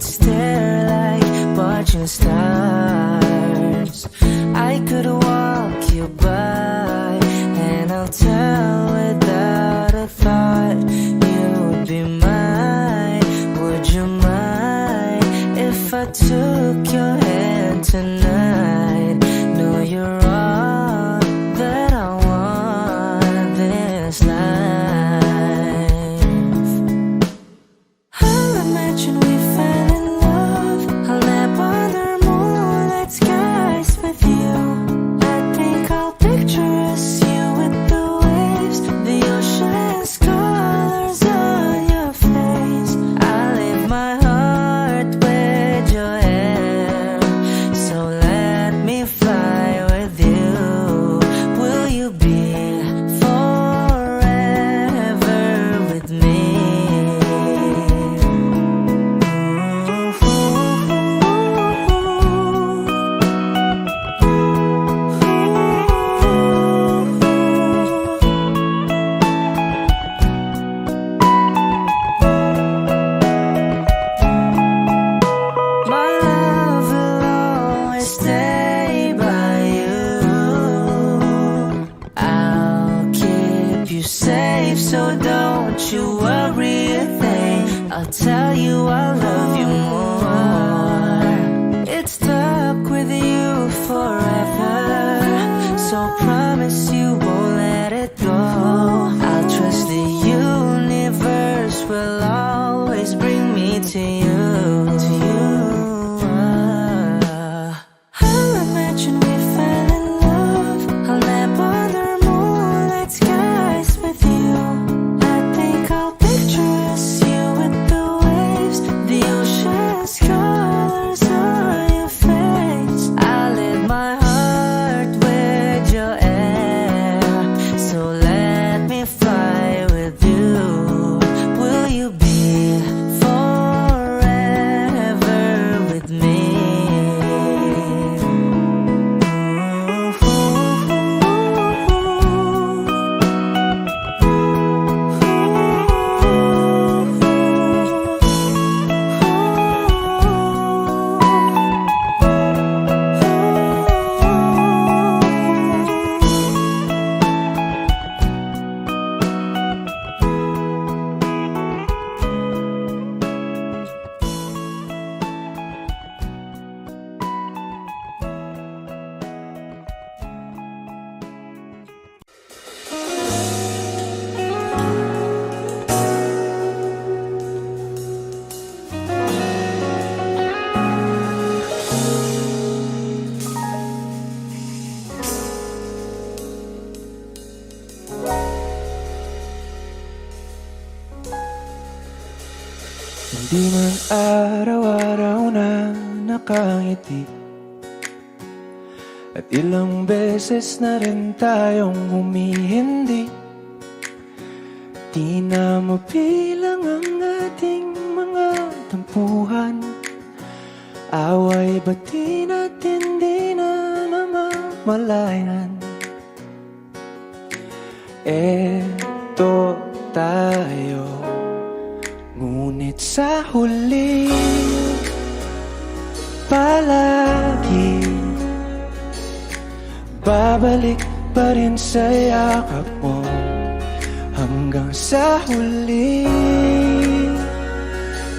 could stare like watching stars. I could walk you by, and I'll tell without a thought you'd be mine. Would you mind if I took your hand tonight? No, you're all that I want this life. I'll imagine we fell in love. I'll nap under moonlit skies with you. I think I'll picture us, you with the waves, the ocean's colors on your face. I'll leave my heart with your hair, so let me fly with you. Will you be forever with me? My love will always stay by you. I'll keep you safe, so don't you worry a thing. I'll tell you I love you more. It's stuck with you forever, so promise you won't let it go. I'll trust the universe will always bring me to you. I'll imagine we fell in love. I'll nap under moonlit skies with you. I think I'll picture us, you with the waves, the ocean's colors on your face. I'll leave my heart with your air, so let me fly with you. Will you be forever with me? Hindi man araw-araw na nakangiti, at ilang beses na rin tayong humihindi. Di na mabilang ang ating mga tampuhan. Away ba't di natin di na namamalayan? Eto tayo, ngunit sa huli palagi babalik pa rin sa yakap mo. Hanggang sa huli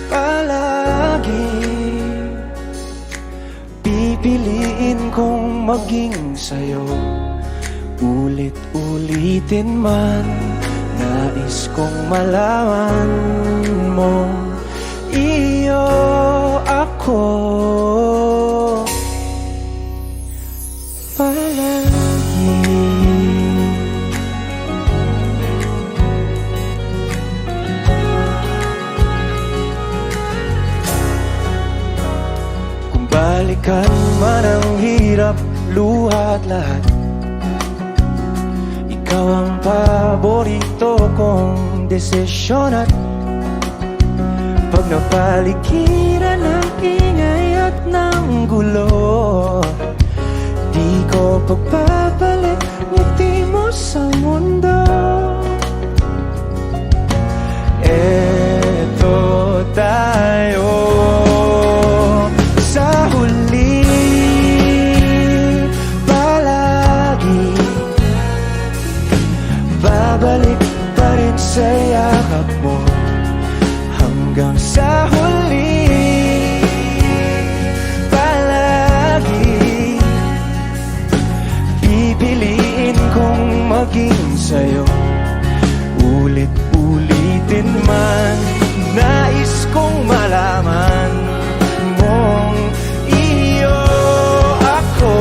palagi pipiliin kong maging sa'yo. Ulit-ulitin man, nais kong malaman mo, iyo ako palagi. Kung balikan man ang hirap, luha at lahat, ikaw ang paborito kong desisyon. At pag napaligiran ng ingay at ng gulo, di ko pagbabalik ngiti mo sa mundo. Eto tayo, Pipiliin kong maging sa'yo, ulit-ulitin man. Nais kong malaman mong iyo ako.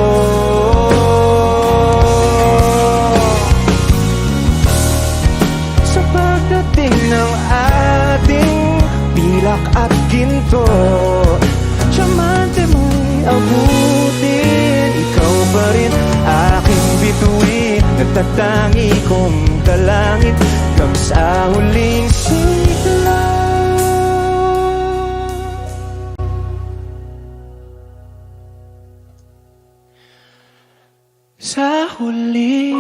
Sa pagdating ng ating pilak at ginto, tiyamante mo'y abutin. Ikaw pa rin aking bituin, nagtatangi kong dalangin hanggang sa huling sigla. Sa huli,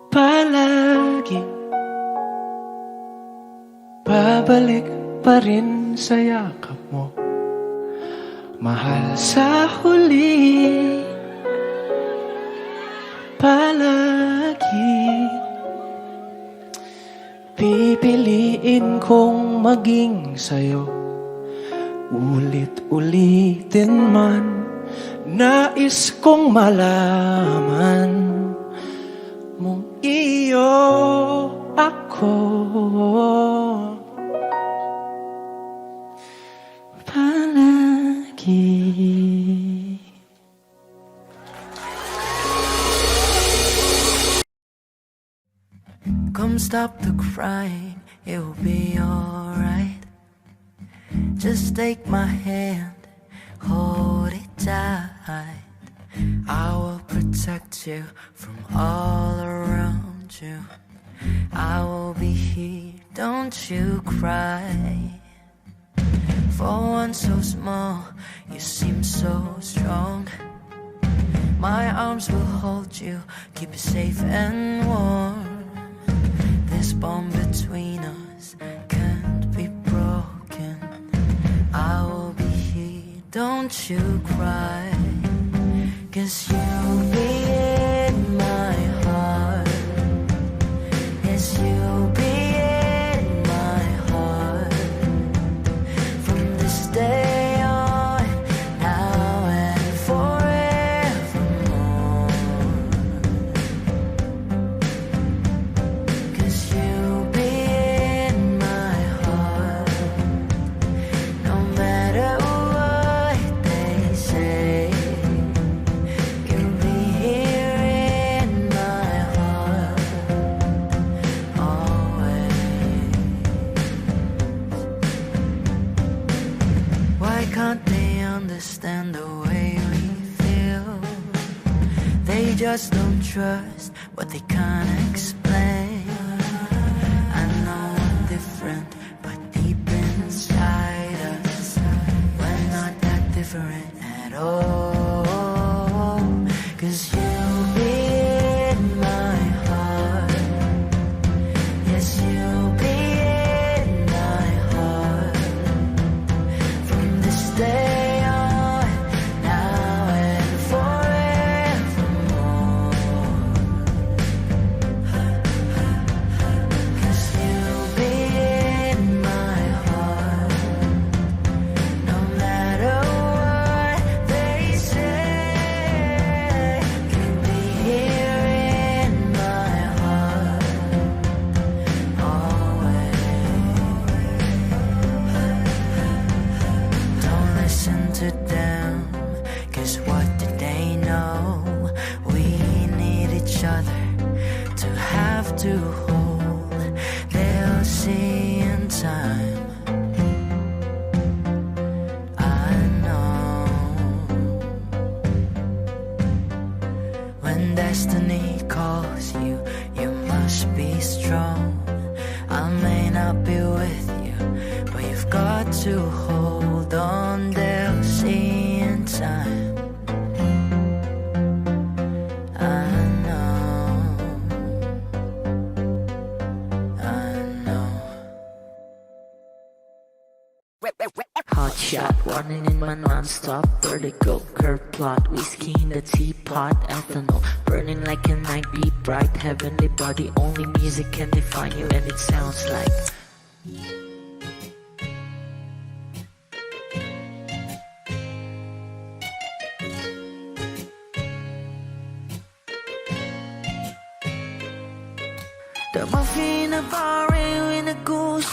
palagi babalik pa rin sa yakap mo, mahal. Sa huli, palagi pipiliin kong maging sa'yo, ulit-ulitin man. Nais kong malaman mong iyo ako. Palagi. Come stop the crying, it will be alright. Just take my hand, hold it tight. I will protect you from all around you. I will be here, don't you cry. For one so small, you seem so strong. My arms will hold you, keep you safe and warm. This bond between us can't be broken. I will be here, don't you cry. 'Cause you'll be in my heart. Yes, you'll be in my heart. From this day on, now and forevermore. 'Cause you'll be in my heart. No matter what they say, you'll be here in my heart, always. Why can't they understand the way we feel? They just don't trust what they can't explain. I know I'm different, but deep inside us, we're not that different at all. 'Cause you'll be in my heart. Yes, you'll be in my heart. From this day on, now and forevermore. 'Cause you'll be in my heart. No matter what they say, you'll be here in my heart, always. Don't listen to them, 'cause what do they know? We need each other to have to hold. They'll see in time, I know. When destiny calls you, you must be strong. I may not be with you, but you've got to hold on. They'll see in time, I know, I know. Hot shot, running in my non-stop vertical curve plot, whiskey in the teapot, ethanol burning like a night, beat bright, heavenly body. Only music can define you, and it sounds like The muffin, a barrio in a goose,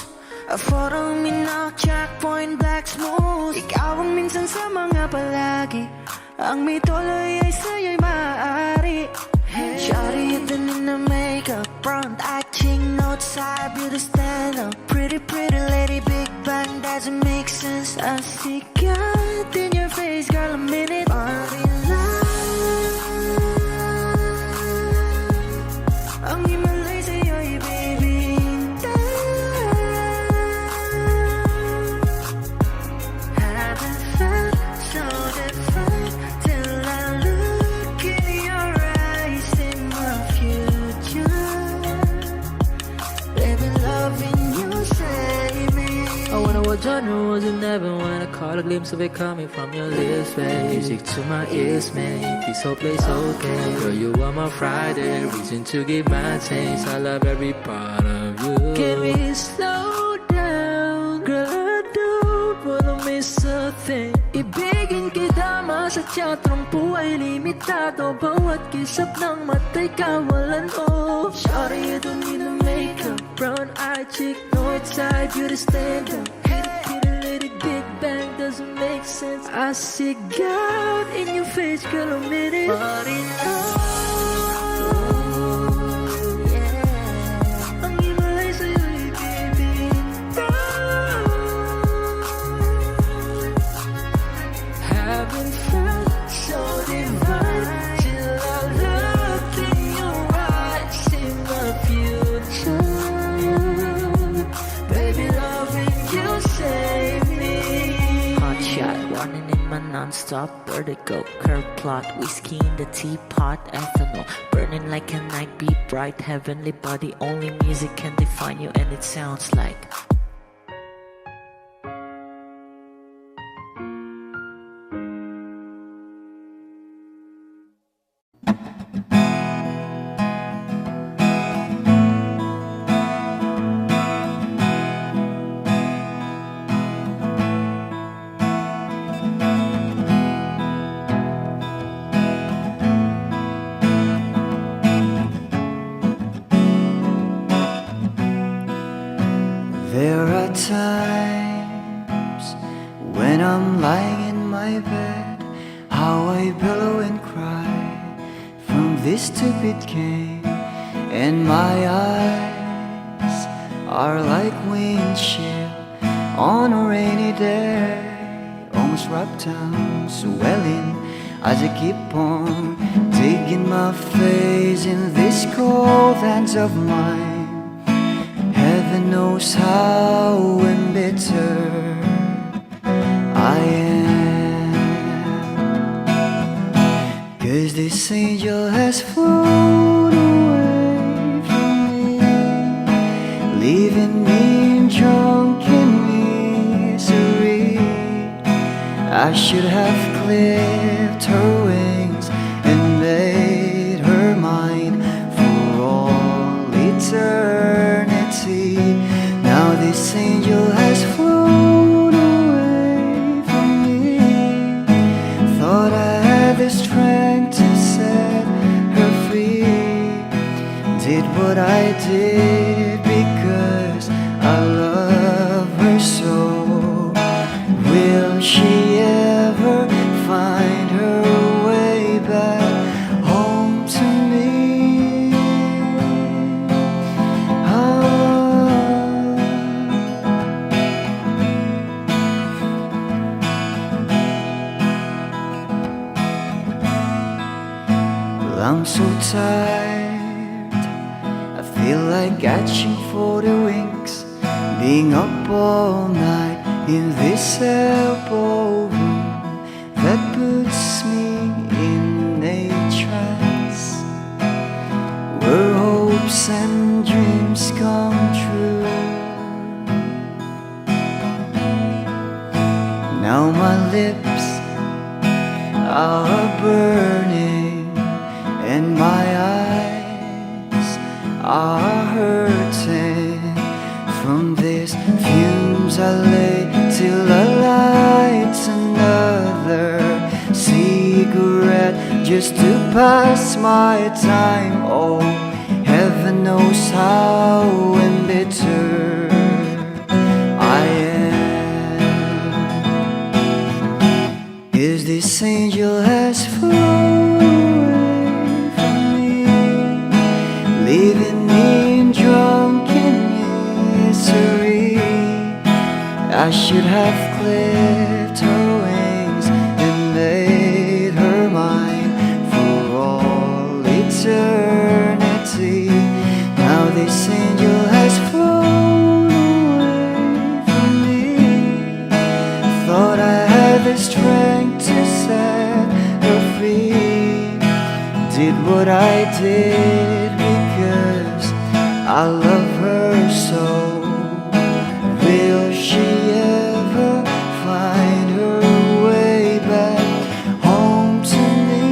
a photo minok, checkpoint, black smooth. Ikaw ang minsan sa mga palagi, ang may tuloy ay sa'yo'y maaari. Shawty, you've been in the makeup, front acting, outside, beauty stand up. Pretty, pretty lady, big bang, doesn't make sense. I see God in your face, girl, a minute. Party ang himalay sa'yo'y bibintang. Haven't felt so different till I look in your eyes, in my future. Baby, loving you save me. I wonder what genre was in heaven when I caught a glimpse of it coming from your lips, babe. Music to my ears, make this whole place okay. Girl, you are my Friday, reason to give my taste. I love every part of you. Can we slow down? Girl, I don't wanna miss a thing. Ibigin kita, masadya, trangpo ay limitado. Bawat kisap ng mata'y kawalan, oh. Shawty, you don't need no makeup, brown-eyed chick, north-side, beauty stand-up. Kitty, lady, big bang, doesn't make sense. I see God in your face, girl, a minute. But in ang himalay sa'yo'y bibintang. Haven't felt so divine till I look in your eyes, in the future. Baby, loving you save me. Hot shot, running in my non-stop vertigo. Curve plot, whiskey in the teapot, ethanol. Burning like a night, be bright, heavenly body. Only music can define you, and it sounds like There are times when I'm lying in my bed, how I pillow and cry from this stupid game, and my eyes are like windshield on a rainy day, almost wrapped down, swelling as I keep on digging my face in these cold hands of mine. Heaven knows how embittered I am, 'cause this angel has flown away from me, leaving me drunken misery. I should have clipped her wings and made her mine for all eternity. Now this angel has flown away from me. Thought I had the strength to set her free. Did what I did because I love her so. Will she ever find her way back home to me? I'm so tired, I feel like catching for the wings, being up all night in this elbow room that puts me in a trance, where hopes and dreams come true. Now my lips are burning and my eyes are hurting from these fumes. I lay till I light another cigarette just to pass my time. Oh, heaven heaven knows how embittered I am. Is this angel has flown away from me, leaving me in drunken misery? I should have clipped her wings and made her mine for all eternity. Now this angel has flown away from me. Thought I had the strength to set her free. Did what I did because I love her so. Will she ever find her way back home to me?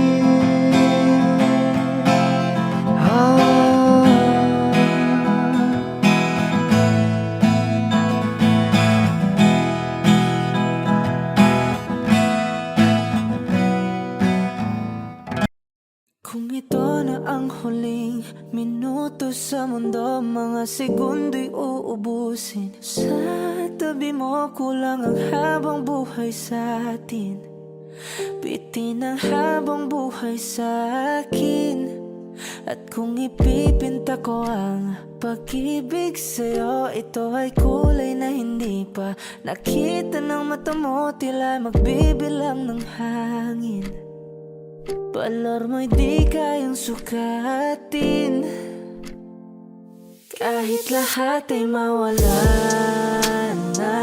Kung ito na ang huling minuto sa mundo, mga segundo'y uubusin. Sa tabi mo kulang ang habang buhay sa atin, bitin ang habang buhay sa akin. At kung ipipinta ko ang pag-ibig sa'yo, ito ay kulay na hindi pa nakita ng mata mo, tila magbibilang ng hangin. Balor mo'y di kayang sukatin, kahit lahat ay mawala na.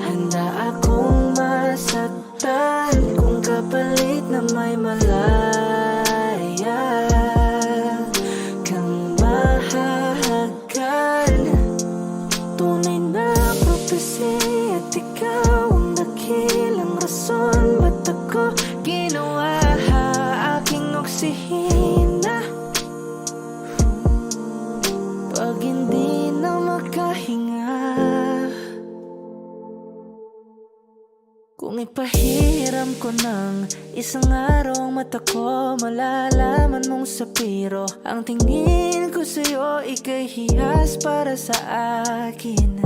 Handa akong masaktan kung kapalit na may malaya kang mahahagan. Tunay na propesya at ikaw ang dakilang rason ba't ako ginawa aking oksihina. Pag hindi na makahinga, kung ipahiram ko ng isang araw ang mata ko, malalaman mong sapiro ang tingin ko sa'yo, ika'y hiyas para sa akin.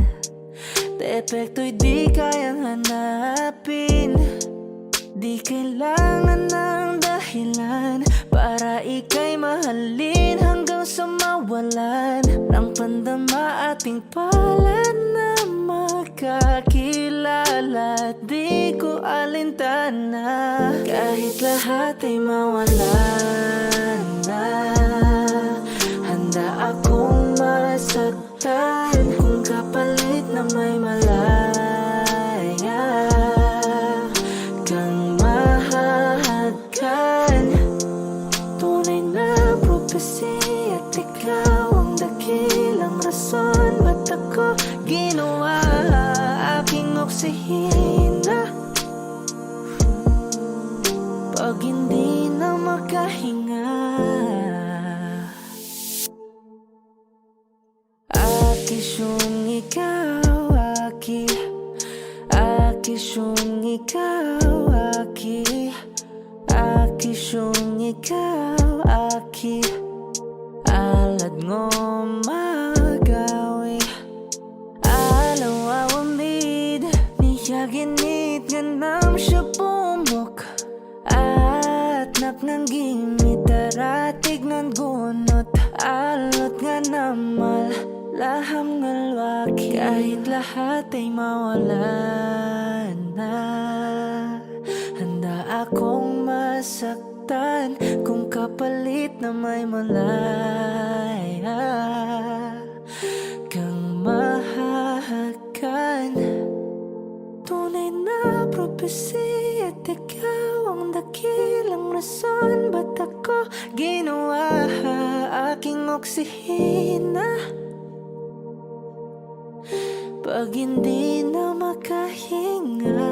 Depekto'y di kayang hanapin, di kailangan ng dahilan para ika'y mahalin hanggang sa mawalan ng pandama ating palad na makakilala. Di ko alintana kahit lahat ay mawalan na. Handa akong masaktan kung kapalit na may malaya kang mahahagan. Tunay na propesya at ikaw ang dakilang rason ba't ako ginawa aking oksihina. Pag hindi na makahinga, akisyong ikaw, akisyong ikaw, akisyong ikaw, alad ngo magawi, alaw awamid, niyaginit ganam siya pumok, at napnanggimit taratig ng gunot, alot nga namal laham ngalwaki. Kahit lahat ay mawalan na, handa akong masaktan kung kapalit na may malaya kang mahahagan. Tunay na propesya at ikaw ang dakilang rason ba't ako ginawa aking oksihina. Pag hindi na makahinga,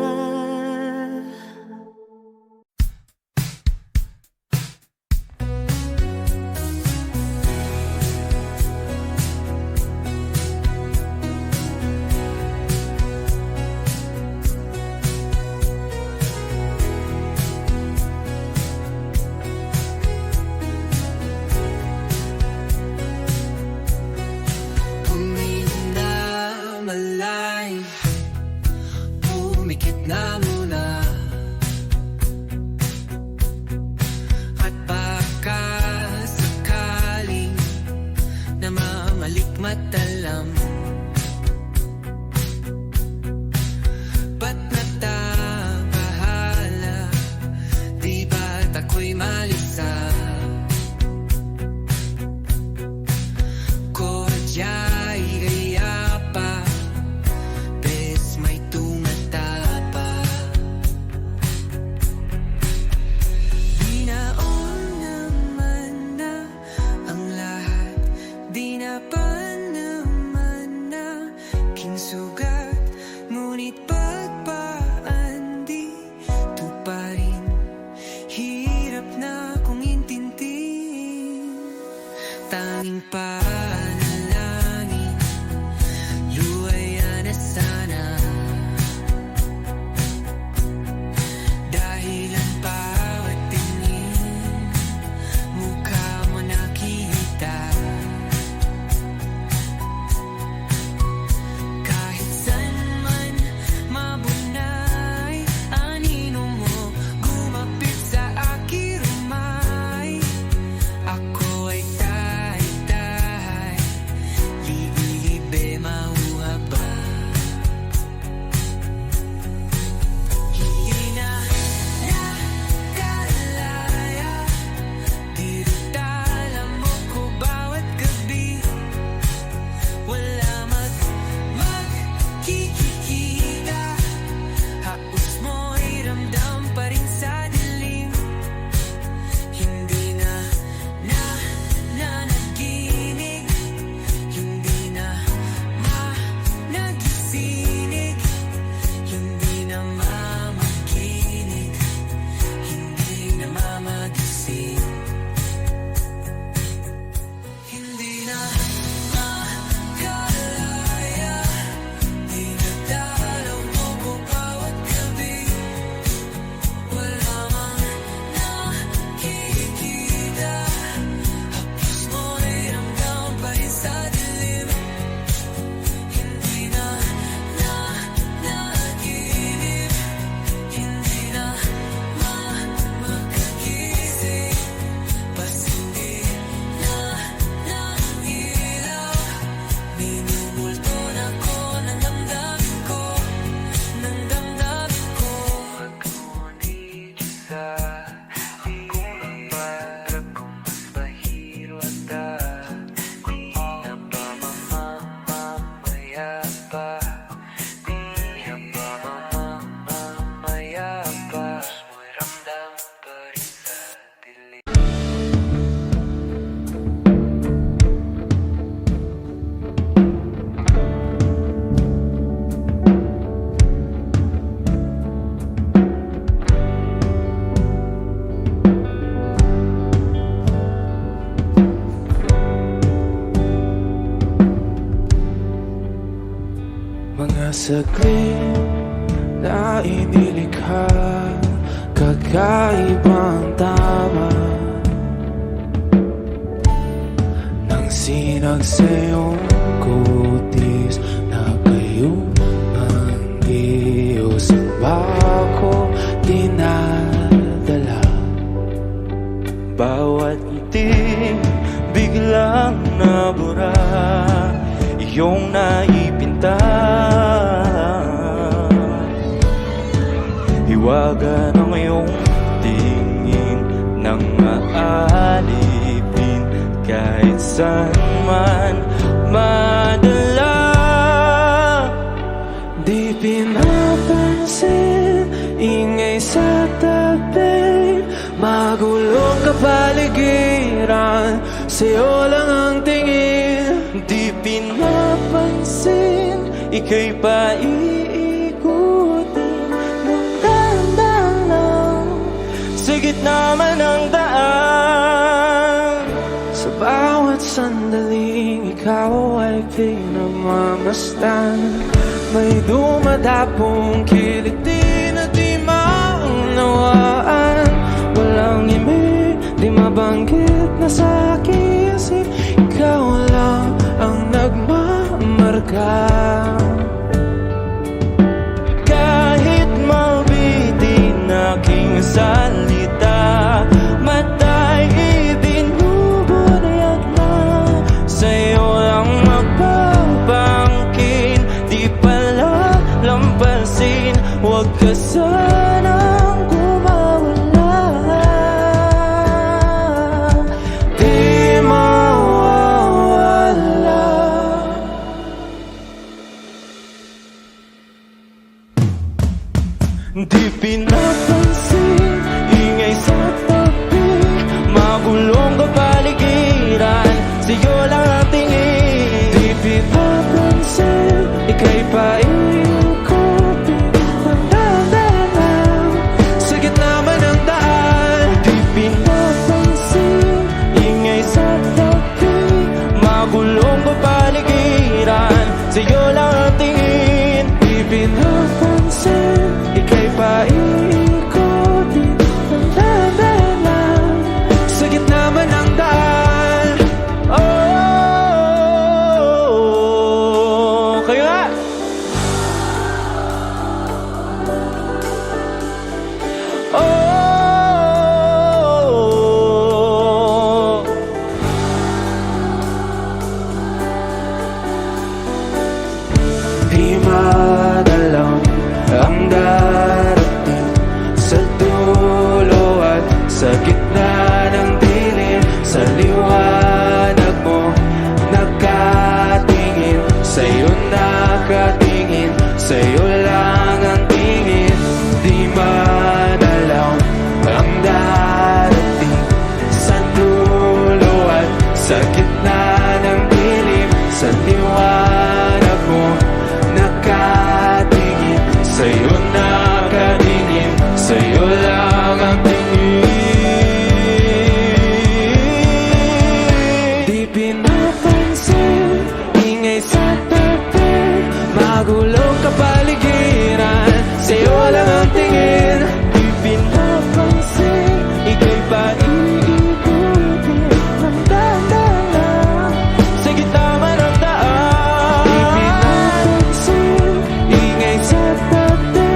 matalam. Ba't natabahala? Di ba't ako'y malisa? Kodya'y gaya pa, bes may tumatapa. Binaon naman na ang lahat, di na pa naman na kinsugat. Ngunit pagpaan dito pa rin, hirap na kong intindihin. Tanging panalangin, luwaya na sana. Dahil ang bawat tingin, mukha mo nakita. Kahit saan man mabunay, anino mo gumapit sa aking rumay. Ako ay tahay-tahay, libe mauhaba. Hindi na nakalaya, dirutala mo ko bawat gabi. Wala magkikita, haos mo'y ramdam pa rin sa dilim. Hindi na nanaginig, hindi na nagising, hindi na mamakinig, hindi na mamagising. Hindi na makalaya, dinadalaw mo ko bawat gabi. Wala mang nakikita, hapos mo'y ramdam pa rin sa dilim. Hindi na nanaginip, hindi na makagising. Bas hindi na nailaw, minumulto na ko ng damdamin ko, ng damdamin ko. Ngunit isa, ako ang para kung mas bahiro at di na ba mamamaya pa? Di na ba mamamaya pa? Mo'y ramdam pa rin sa dilim. Mga saglit na inilikha, kakaibang tama nang sinag sa iyong kutis na kayong ang Diyos ang bako dinadala. Bawat ngiti biglang nabura, iyong naipinta. Hiwaga ng iyong tingin nang maalipin, kahit saan man madala. Di pinapansin, ingay sa tabi, magulong kapaligiran, sa'yo lang ang tingin. Di pinapansin, ika'y paiikutin ng dahan-dahan sa gitna man ng daan. Sa bawat sandaling ikaw ay pinagmamasdan, may dumadapong kiliti na di maunawaan. Walang imig, di mabanggit na sa aking isip, ikaw lang ang nagmamarka. Kahit mabitin aking salita, matay ibinubunayag na sa'yo lang magpapalala. Sa gitna ng dilim, sa liwanag mo nakatingin, sa'yo nakatingin, sa'yo lang ang tingin. Di pinapansin, ingay sa tabi, magulong kapaligiran, sa'yo lang ang tingin. Di pinapansin, ika'y pa iikutin ng dahan-dahan sa gitna man ng daan. Di pinapansin, ingay sa tabi,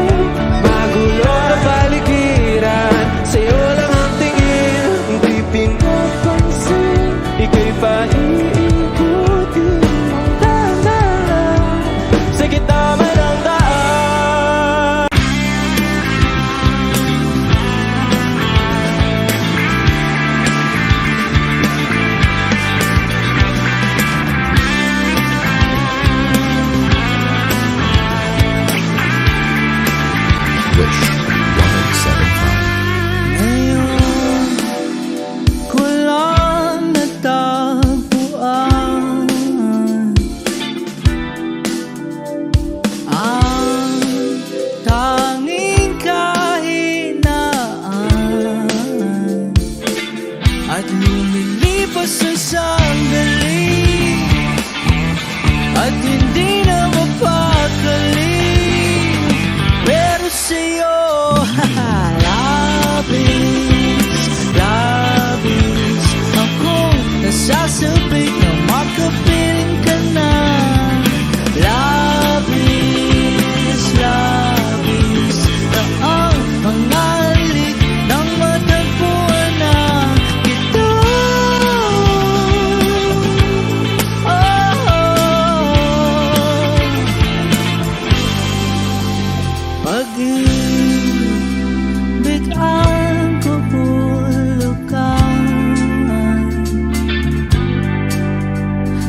magulong kapaligiran, sa'yo lang ang tingin. Di pinapansin, ika'y pa iikutin ng dahan-dahan sa gitna man ng daan. Wish 107.5. Ngayon ko lang natagpuan ang tanging kahinaan at lumilipas ang sandali at hindi na mapakali. Pero sa'yo, labis, labis akong nasasabik na makapiling ka na. Labis, labis na ang mga halik ng matagpuan na kita. Pag-ibig ang kahulugan,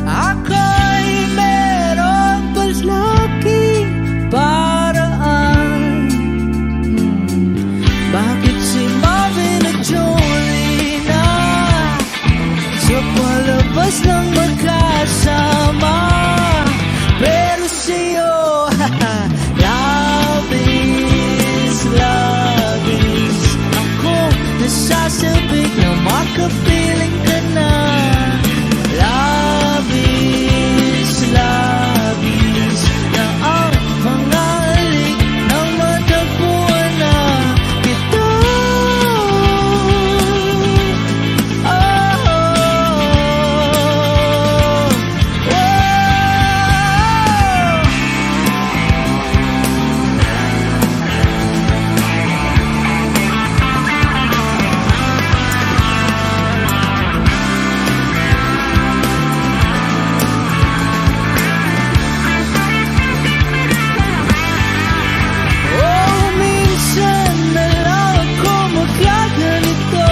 ako'y merong palagi paraan. Bakit si Marvin at Jolie na sa palabas lang magkasama? Pero sa'yo, labis, labis akong nasasabik na makapiling ka na. Labis, labis na ang mga halik ng matagpuan na kita. Minsan na lang ako magkaganito,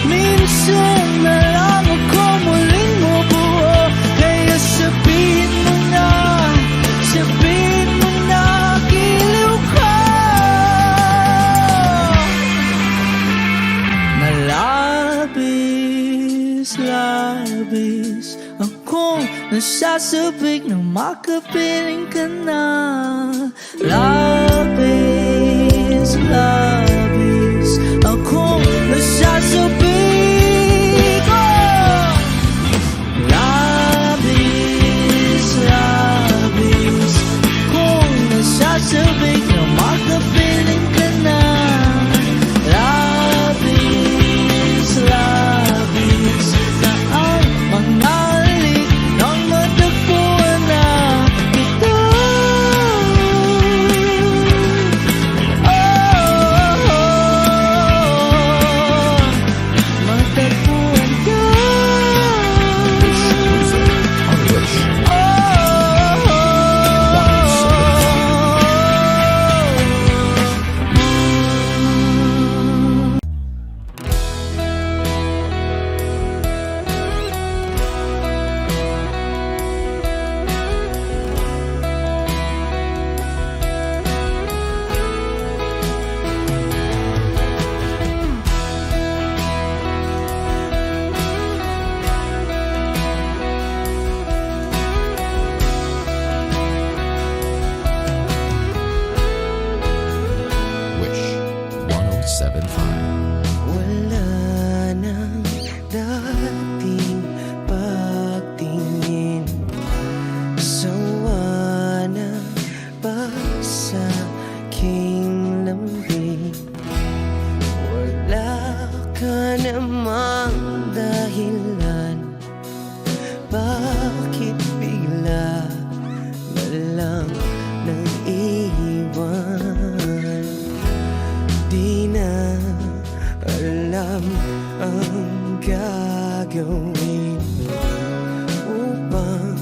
minsan na lang ako muling mabuo. Kaya sabihin mo na, giliw ka. Na labis, labis akong nasasabik na makapiling ka na. Labis, labis akong nasasabik. Labis, labis akong nasasabik na makapiling ka na. Labis, labis na ang mga halik ng matagpuan na kita. mang dahilan, bakit bigla na lang nang iwan? Di na alam ang gagawin upang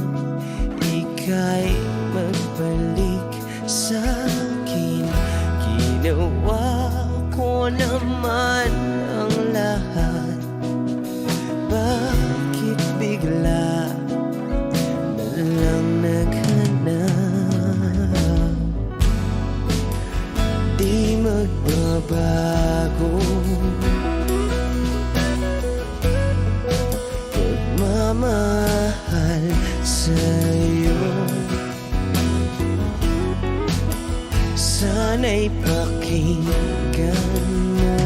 ika'y magbalik sa'kin. Ginawa ko naman ang lahat, bakit bigla na lang naghanap? Di magbabago pagmamahal sa'yo. Sana'y pakinggan mo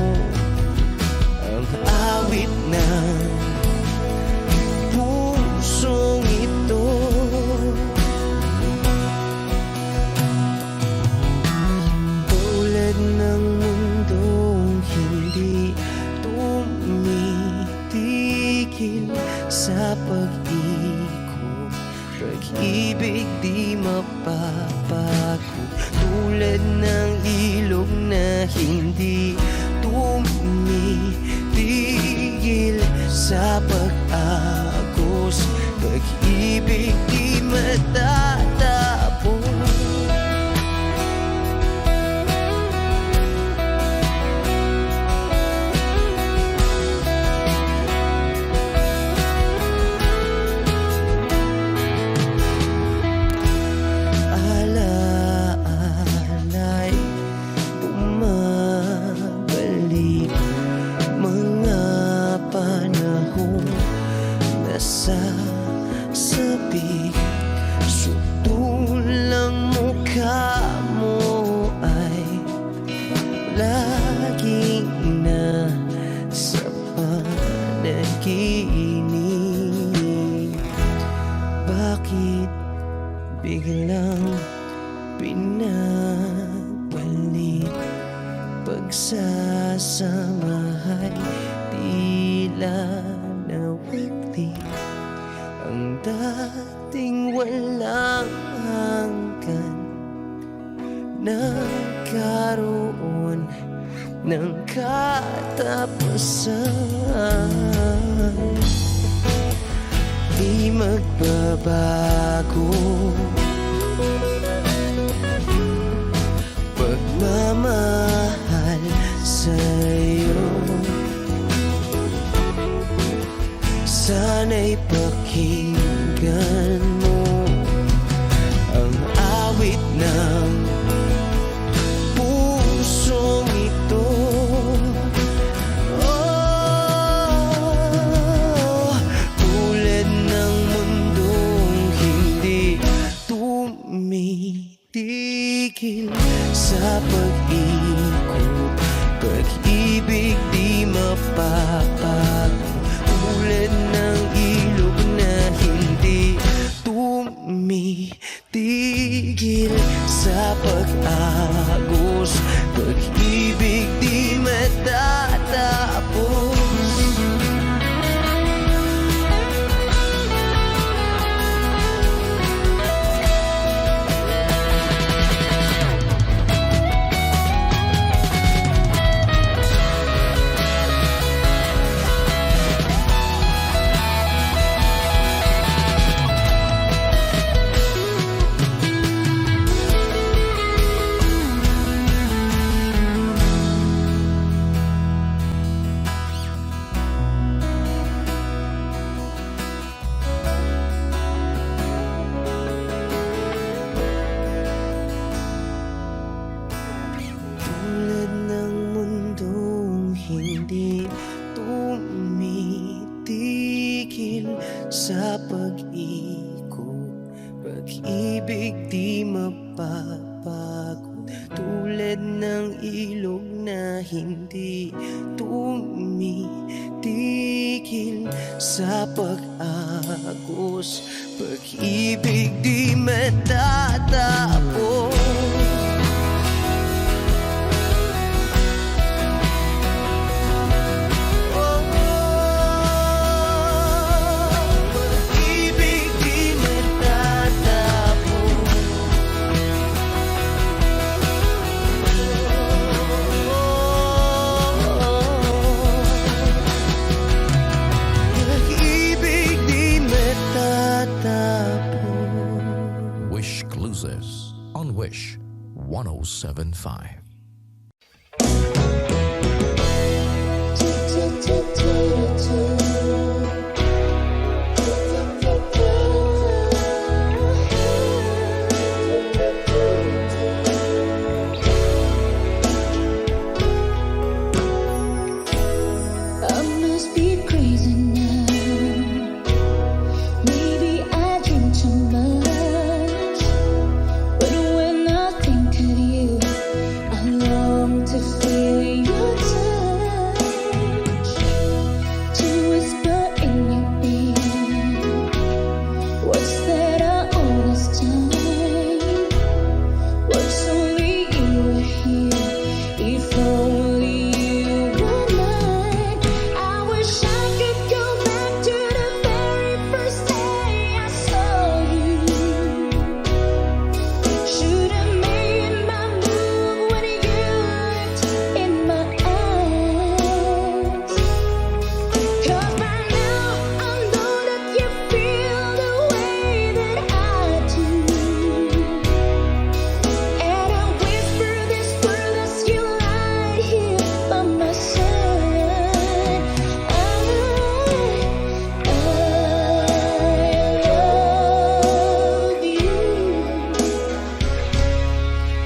ang awit ng pusong ito. Tulad ng mundong hindi tumitigil sa pag-ikot, pag-ibig di mapapagod. Tulad ng ilog na hindi tumitigil sa pag-agos, pag-ibig di matatapos. Alaala'y bumabalik, mga panahon nasasabi. Sutulang mukha mo ay laging nasa panaginip. Bakit biglang pinabalik? Pagsasamahay tila nawagli, ang dating walang hanggan nagkaroon ng katapusan. Di magbabago pagmamahal sa'yo. Sana'y pakinggan mo ang awit ng pusong ito. Oh, tulad ng mundong hindi tumitigil sa pag-ikot, pag-ibig di mapapagod. Tulad ng ilog na hindi tumitigil sa pag-agos, pag-ibig di matatapos. Tulad ng mundong hindi tumitigil sa pag-ikot, pag-ibig di mapapagod. Tulad ng ilog na hindi tumitigil sa pag-agos, pag-ibig di matatapos. Oh, 1075. I must be crazy now. Maybe I drink too much. But when I think of you, I long to feel your touch. To whisper in your ear words that are honest time. Words only you were here. If only you were mine. I wish I could go back to the very first day I saw you. Should have made my move when you looked in my eyes. 'Cause by now I know that you feel the way that I do. And I whisper this word as you lie here by my side. I love you.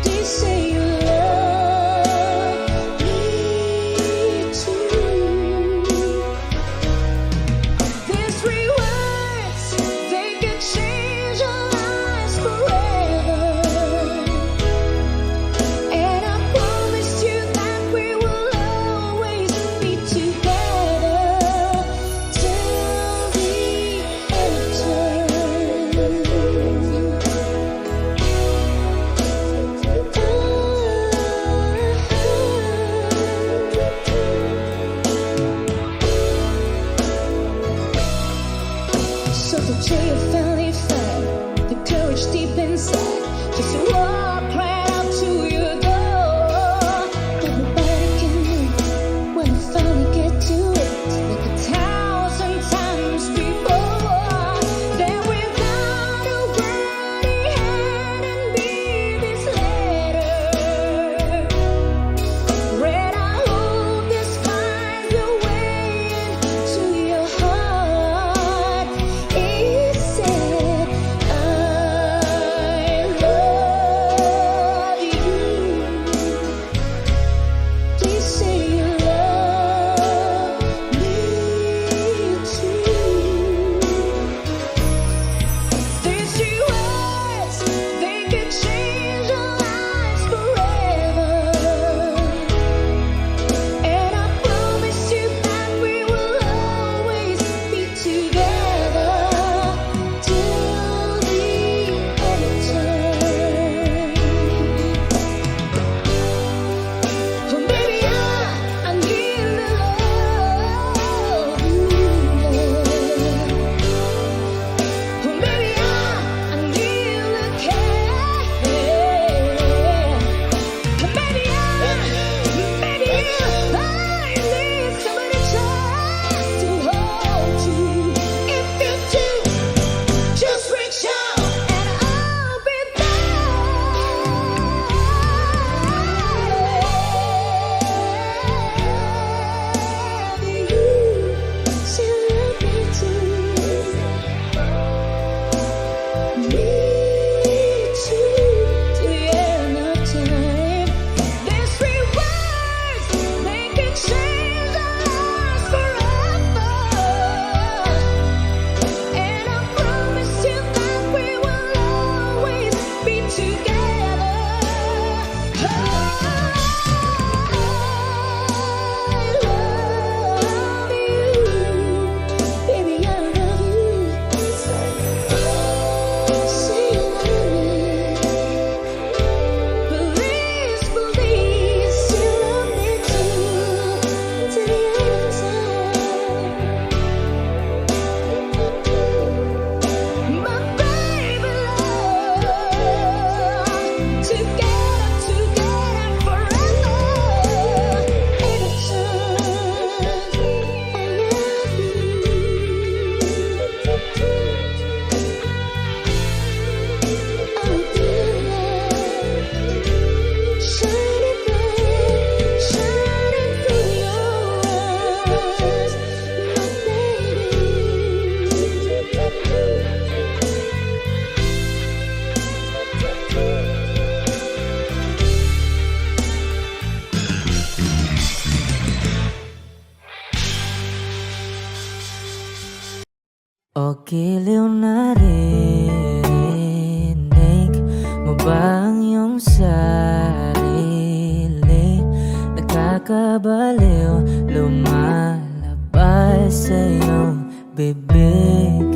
They say you love me too. These three words, they could change our lives forever. And I promise you that we will always be together till the end of time. So today you finally find the courage deep inside just to walk right out to your door. But nobody can move when you finally get to it. Like 1,000 times before. Then without a word he handed me this letter. Read, I hope this finds a way into your heart. It said, I love O giliw na rinig mo ba ang iyong sarili? Nakakabaliw, lumalabas sa iyong bibig.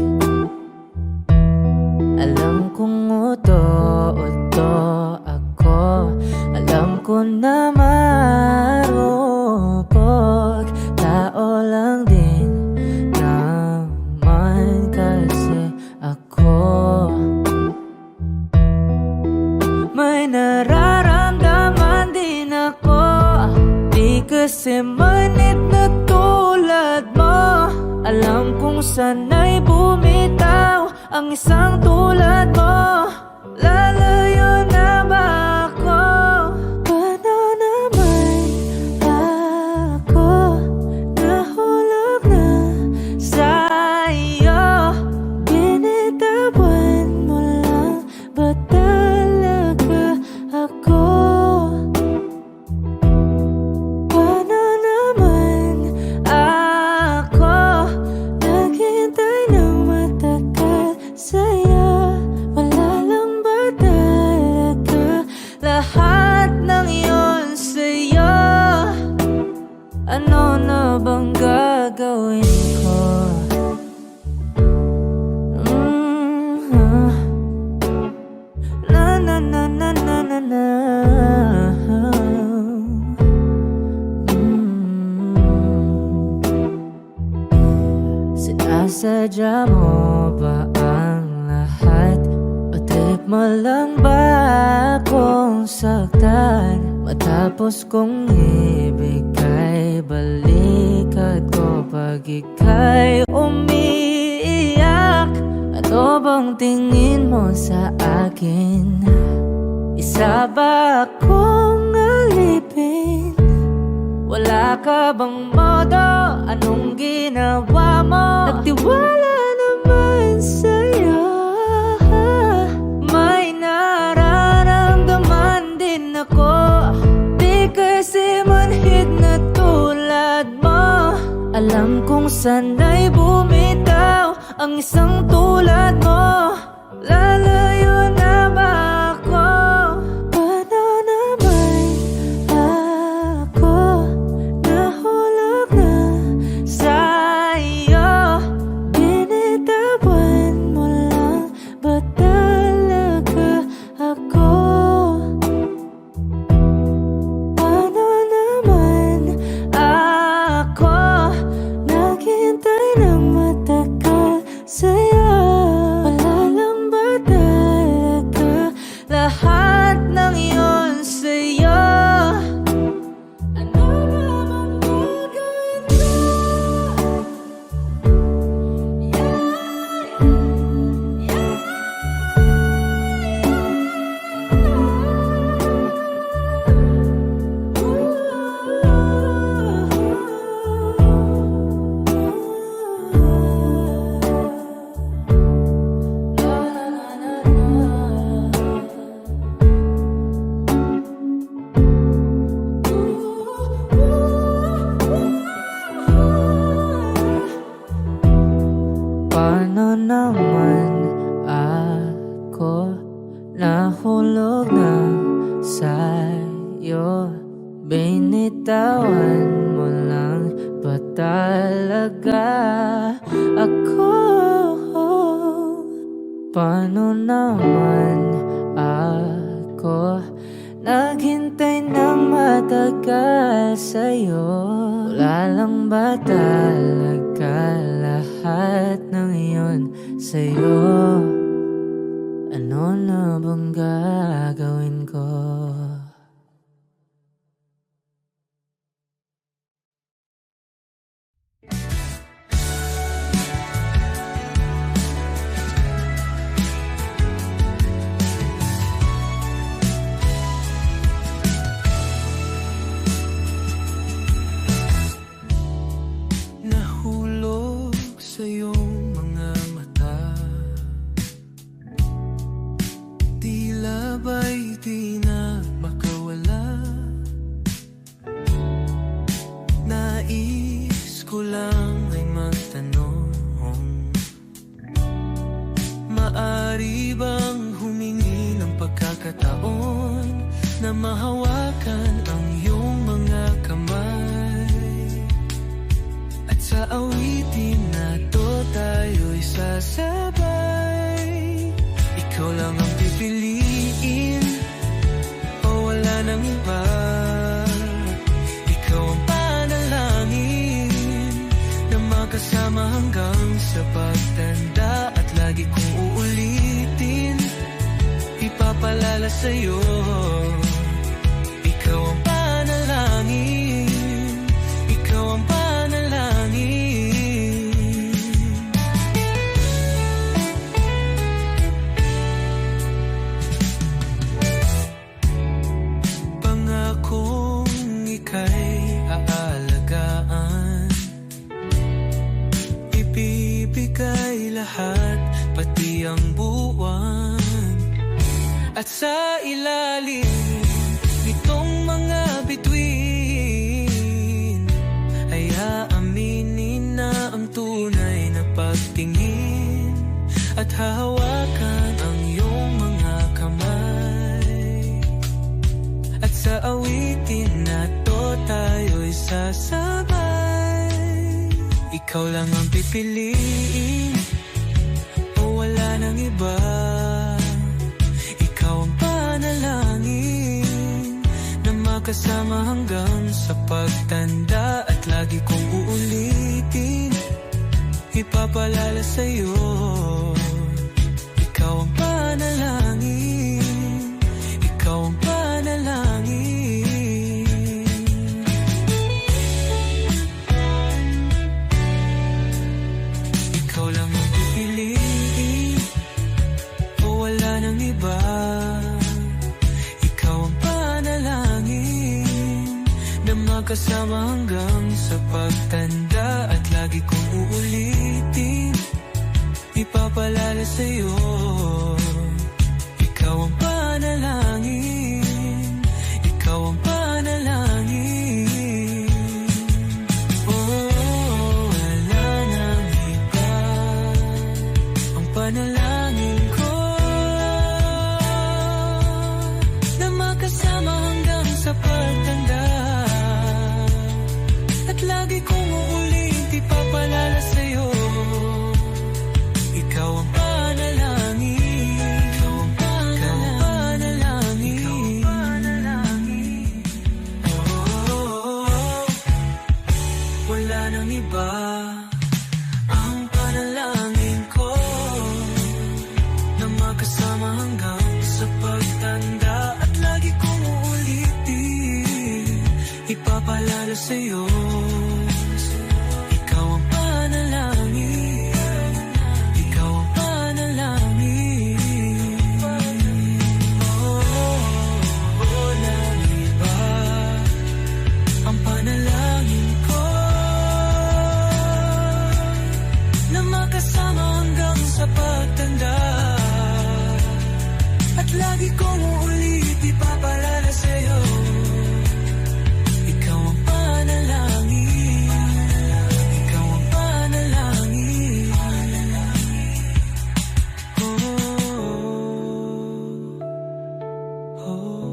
Alam kong uto-uto ako, alam ko na marupok, tao lang din naman kasi ako. May nararamdaman din ako, di kasi manit na tulad mo. Alam kong sana'y bumitaw ang isang tulad mo. Lalayo na ba ako? Paano naman ako nahulog na sa'yo? Binitawan mo lang ba talaga ako? Paano naman ako naghintay ng matagal sa'yo? Wala lang ba talaga lahat ng iyon sa'yo? Ano na bang gagawin ko? Na na na na na na na. Sinasadya mo ba ang lahat? O trip mo lang ba akong saktan? Matapos kong ibigay balikat ko pag ika'y umiiyak. Ano bang tingin mo sa akin? Isa ba akong alipin? Wala ka bang modo? Anong ginawa mo? Nagtiwala naman sa'yo. May nararamdaman din ako, di kasi manhid na tulad mo. Alam kong sana'y bumitaw ang isang tulad mo. Lalayo na ba ako? Paano naman ako nahulog na sa'yo? Binitawan mo lang ba talaga ako? Paano naman ako naghintay ng matagal sa'yo? Wala lang ba talaga lahat ng iyon sa'yo? Ano naman gagawin ko? Paano naman ako nahulog na sa'yo? Binitawan mo lang ba talaga ako? Paano naman ako naghintay ng matagal sa'yo? Wala lang ba talaga lahat ng iyon sa'yo? Ano na bang gagawin ko? Nahulog sa iyong mga mata, Maaari bang humingi ng pagkakataon na mahawakan ang iyong mga kamay? At sa awitin na to tayo'y sasabay. Ikaw lang ang pipiliin o wala nang iba. Ikaw ang panalangin na makasama hanggang sa pagtanda. At lagi kong uulitin, ipapalala sa'yo. Ikaw ang panalangin, ikaw ang panalangin. Pangakong ika'y aalagaan, ibibigay lahat, pati ang buwan. At sa ilalim nitong mga bituin ay aaminin na ang tunay na pagtingin. At hahawakan ang iyong mga kamay. At sa awitin na to tayo'y sasabay. Ikaw lang ang pipiliin o wala nang iba. Ikaw ang panalangin na makasama hanggang sa pagtanda. At lagi kong uulitin, ipapalala sa'yo. Ikaw ang panalangin, ikaw ang panalangin. Ikaw lang ang pipiliin o wala nang iba. Ikaw ang panalangin na makasama hanggang sa pagtanda. At lagi kong uulitin, ipapalala sa'yo. Ikaw ang panalangin, ikaw ang panalangin. Oh, wala nang iba. Ang panalangin ko na makasama hanggang sa pagtanda. At lagi kong uulit, ipapalala sa'yo. Ikaw ang panalangin, ikaw ang panalangin, ikaw ang panalangin. Oh, wala nang iba. Ang panalangin ko na makasama hanggang sa pagtanda. At lagi kong uulitin, ipapalala sa'yo. Ikaw ang panalangin, ikaw ang panalangin. Oh, walang iba. Ang panalangin ko na makasama hanggang sa pagtanda. At lagi kong uulit, ipapalala sa'yo. Ikaw ang panalangin, ikaw ang panalangin. Oh, oh.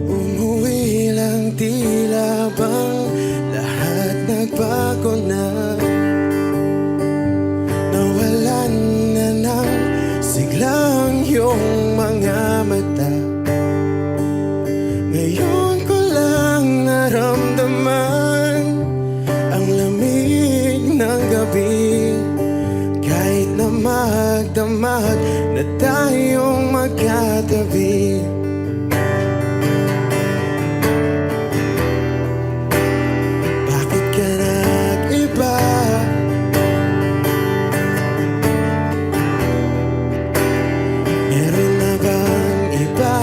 Umuwi lang, tila bang lahat nagbago na. Nawalan na ng siglang iyong mga mata. Ngayon ko lang naramdaman ang lamig ng gabi. Kahit na magdamag na tayong magkatabi. Bakit ka nag-iba? Meron na bang iba?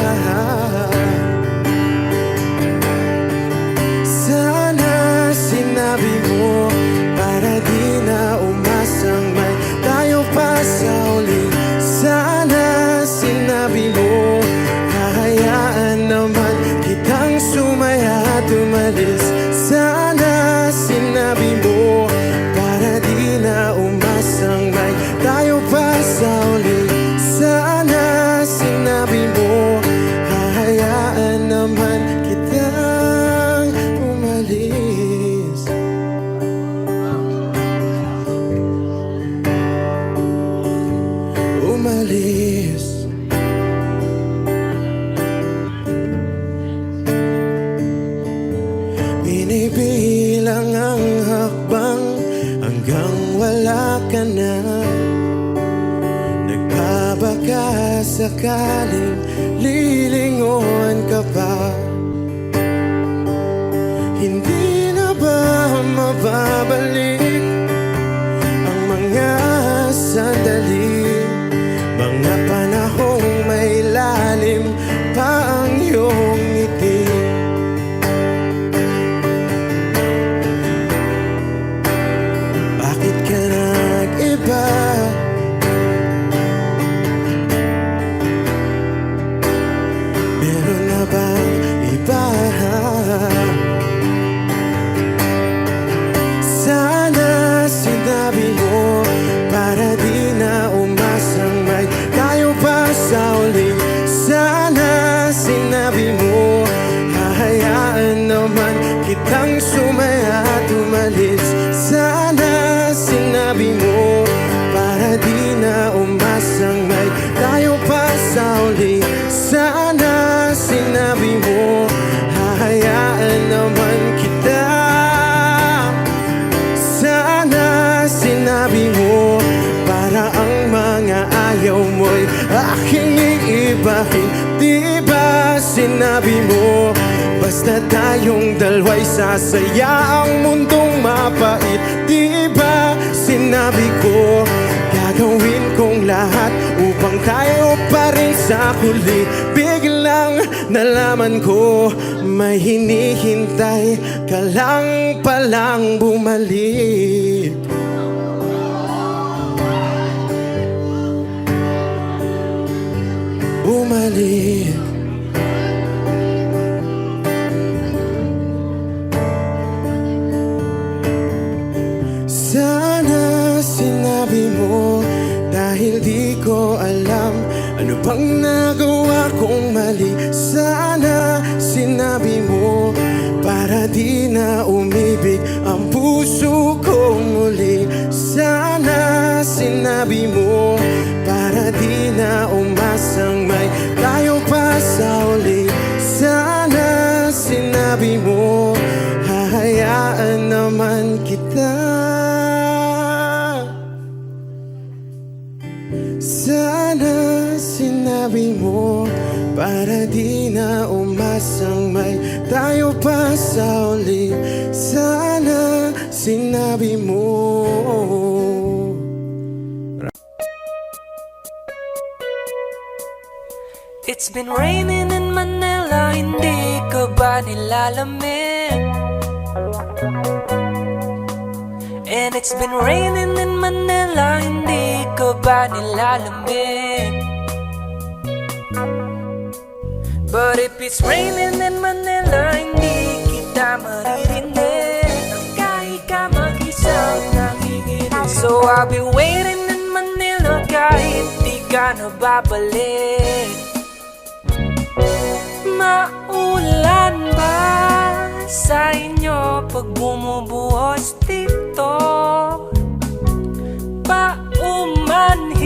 Sana sinabi mo para di hanggang wala ka na. Nagbabaka sakaling lilingon ka pa. Hindi na ba mababalik ang mga sandali, mga panahong may lalim pa ang iyong ngiti? Bakit ka nag-iba? Meron na bang iba? Sana sinabi mo para di na umasang may tayo pa sa uli. Sana sinabi mo hahayaan naman kitang sumaya at umalis. Sana sinabi mo para di na umasang may tayo pa sa uli. Sana sinabi mo hahayaan naman kita. Sana sinabi mo para ang mga ayaw mo'y aking iibahin. Di ba sinabi mo basta tayong dalawa'y sasaya ang mundong mapait? Di ba sinabi ko gagawin kong lahat upang tayo pa rin sa huli? Biglang nalaman ko may hinihintay ka lang palang bumalik. Bumalik. Sana sinabi mo dahil di ko alam ano bang nagawa kong mali. Sana sinabi mo para di na umibig ang puso ko muli. Sana sinabi mo para di na umasang may tayo pa sa uli. Sana sinabi mo hahayaan naman kita. Sana sinabi mo para di na umasang may tayo pa sa uli. Sana sinabi mo. It's been raining in Manila, hindi ka ba nilalamig? And it's been raining in Manila, hindi ka ba nilalamig? But if it's raining in Manila, hindi kita maririnig kahit ka mag-isang nanginginig. So I'll be waiting in Manila kahit di ka na babalik. Maulan ba sa inyo pag bumubuhos dito? Paumanhin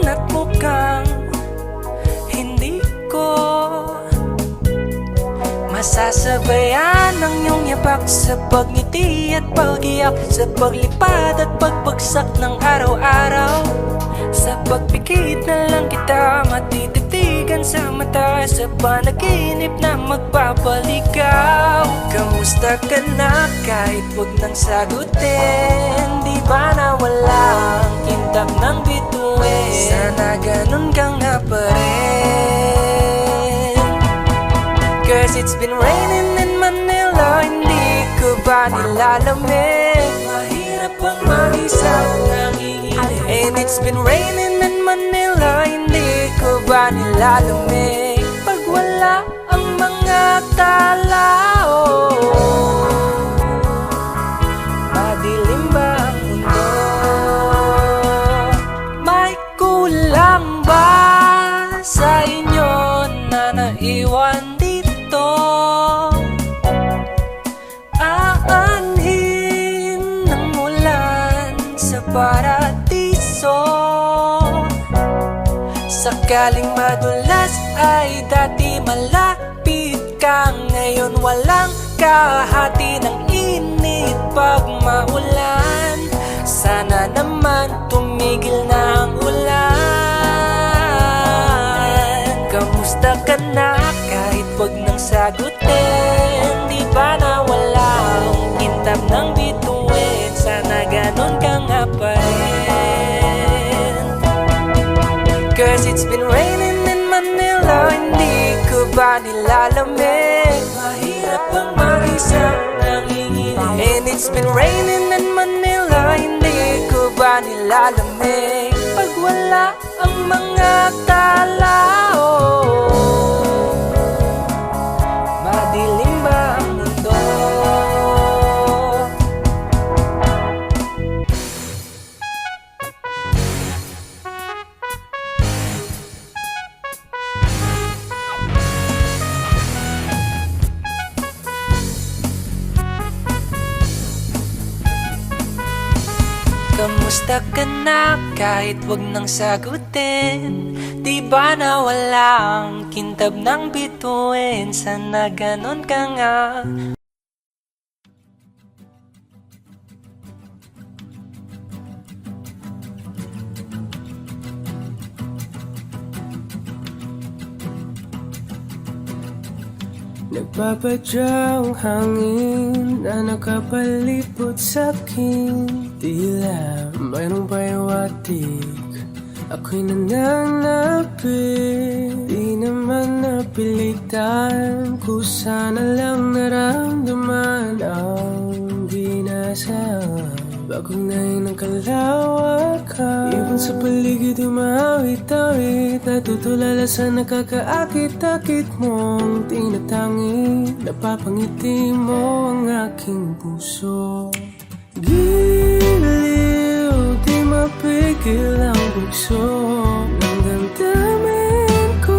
at mukhang hindi ko masasabayan ang iyong yapak sa pagngiti at pag-iyak, sa paglipad at pagbagsak ng araw-araw. Sa pagpikit na lang kita matititigan sa mata, sa panaginip na magpapaligaw. Kamusta ka na kahit wag nang sagutin? Di ba na walang kintab ng bituin? Sana ganun ka nga pa rin. Cause it's been raining in Manila, hindi ko ba nilalamig? Mahirap ang mag-isa nanginginig. And it's been raining in Manila, hindi ko ba nilalamig? Pag wala ang mga tao, madilim ba ang mundo? May kulang ba sa inyo na naiwan dito? Aanhin ng ulan sa paradiso. Sakaling madulas ay dati malapit ka, ngayon walang kahati ng init pag maulan. tumigil na ang ulan. Kamusta ka na kahit wag nang sagutin? Di ba nawala ang kintab ng bituin? Sana ganon ka nga pa rin. Cause it's been raining in Manila, hindi ko ba nilalamig? Mahirap bang mag-isang nanginginig? And it's been raining in Manila, hindi ko ba nilalamig? Pag wala ang mga tao, madilim ba ang mundo? Kamusta ka na kahit wag nang sagutin? Di ba nawala ang kintab ng bituin? Sana ganon ka nga. Nagpapadyang hangin na nakapalipot sa'kin. Tila mayroong payawatig, ako'y nananapit. Di naman napilitan, kusa na lang naramdaman ang ginasaan. Bagong ngayon ang kalawakan, ibon sa paligid umawit-awit. Natutulala sa nakakaakit-akit mong tinatangi. Napapangiti mo ang aking puso. Giliw, di mapigil ang bugso ng damdamin ko.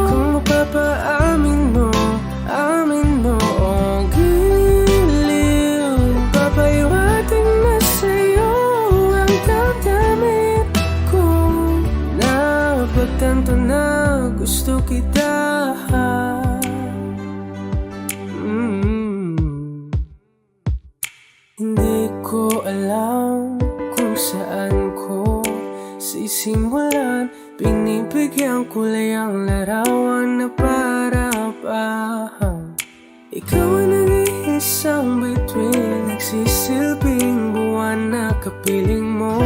Kung mapapaamin mo, amin mo. Oh, giliw, papaiwating na sa'yo ang damdamin ko. Napagtanto na gusto kita. Hindi ko alam kung saan ko sisimulan. Pinipigyan kulay ang larawan na para-parahan. Ikaw ang nag-iisang bituin, nagsisilbing buwan na kapiling mo.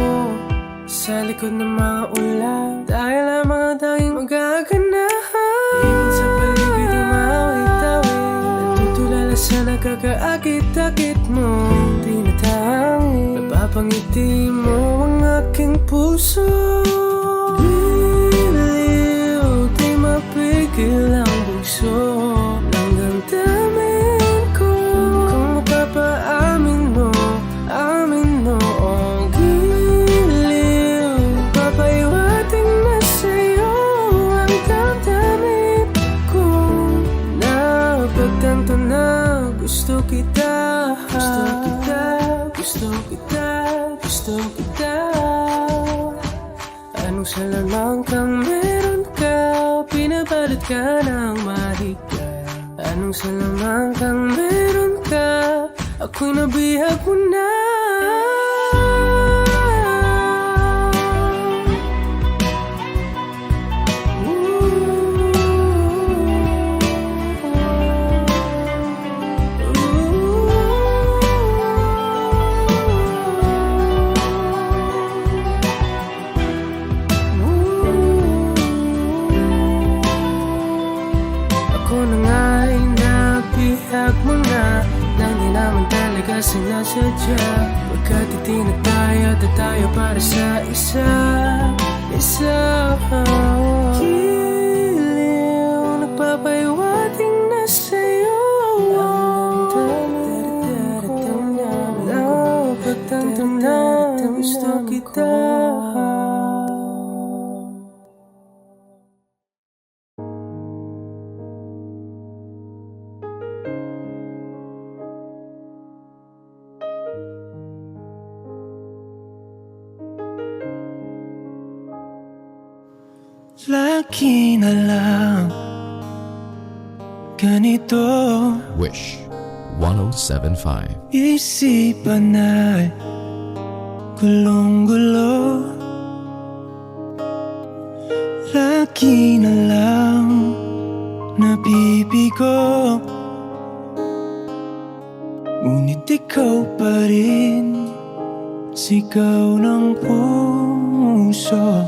Sa likod ng mga ulan, tayo lamang ang tanging magaganahan. Ibon sa paligid umawit-awit, natutulala sa nakakaakit-akit mo. Napapangiti mo ang aking puso. Giliw, di mapigil ang bugso ng damdamin ko. Kung mapapaamin mo, amin mo. Oh, giliw, papaiwating na sa'yo ang damdamin ko. Napagtanto na gusto kita. Gusto kita, gusto kita, gusto kita. Anong salamang kang meron ka, pinabalot ka ng mahika. Anong salamang kang meron ka, ako'y nabihag mo na. Sinasadya, pagkat itinataya at tayo para sa isa. Giliw, nagpapaiwating na sa'yo ang damdamin ko. Napagtanto na gusto kita. Lagi na lang ganito, Wish 107.5. isipan ay gulong-gulo. lagi na lang nabibigo, ngunit ikaw pa rin, sigaw ng puso.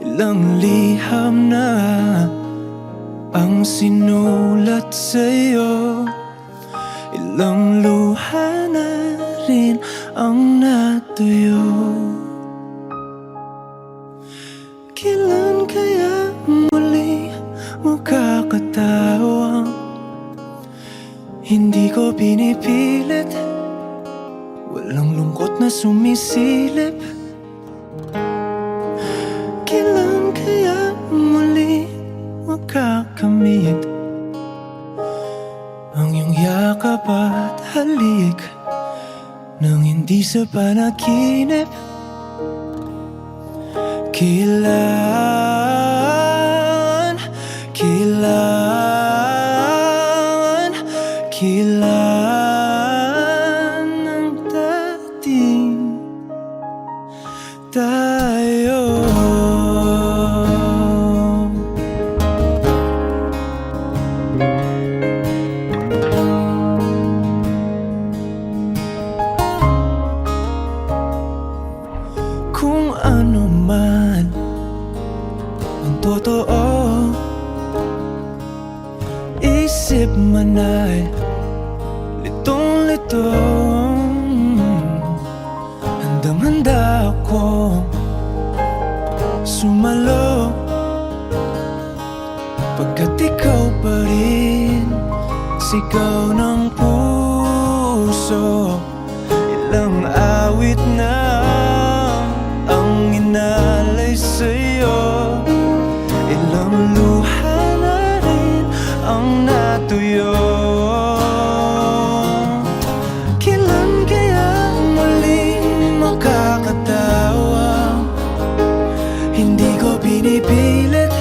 Ilang liham na ang sinulat sa'yo, ilang luha na rin ang natuyo. Kailan kaya muli makakatawang hindi ko pinipilit, walang lungkot na sumisilip? Kailan kaya muli makakamit ang iyong yakap at halik nang hindi sa panaginip? Kailan, kailan, kailan ang dating tayo? Kung ano man ang totoo, isip man ay litong-lito, handang-handa akong sumalo, pagkat ikaw pa rin, sigaw ng puso. Ilang awit na ang inalay sa'yo, ilang luha na rin ang natuyo. Kailan kaya muling makakatawa, hindi ko pinipilit,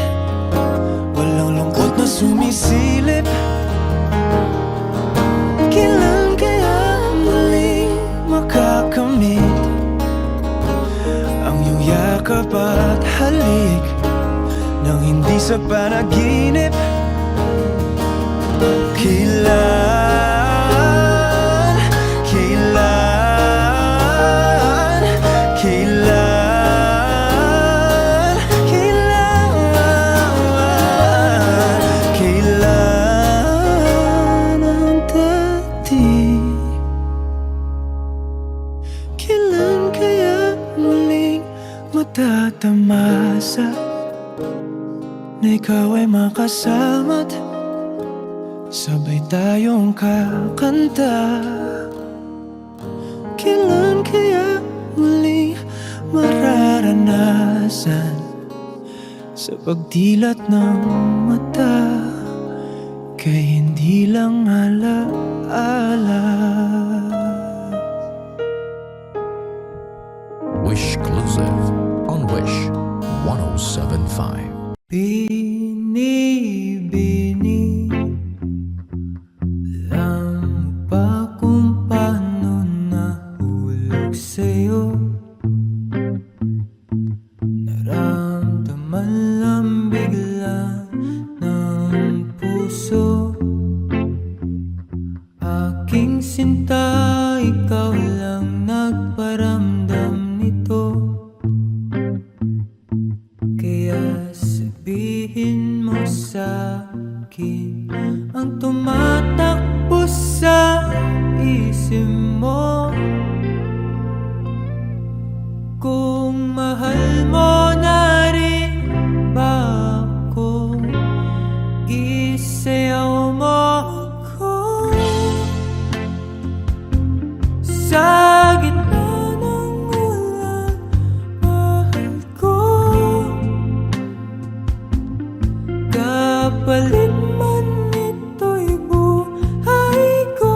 walang lungkot na sumisilip. Kailan kaya muling makakamit ang iyong yakap at halik nang hindi sa panaginip? Kailan, kailan, kailan, kailan, kailan ang dating? Kailan kaya muling matatamasa na ikaw ay makasama't sabay tayong kakanta? Kailan kaya muling mararanasan sa pagdilat ng mata kay hindi lang alaala? Wishclusive on Wish 107.5. Bini-bini lang pa kung paano nahulog sa'yo, naramdaman lang bigla ng puso. Aking sinta, ikaw lang nagparamdam nito, kaya sabihin mo sa'kin ang tumatakbo sa isip mo. Kung mahal mo na rin ba ako, isayaw mo ako sa gitna ng ulan, mahal ko. Kapalit man ito'y buhay ko,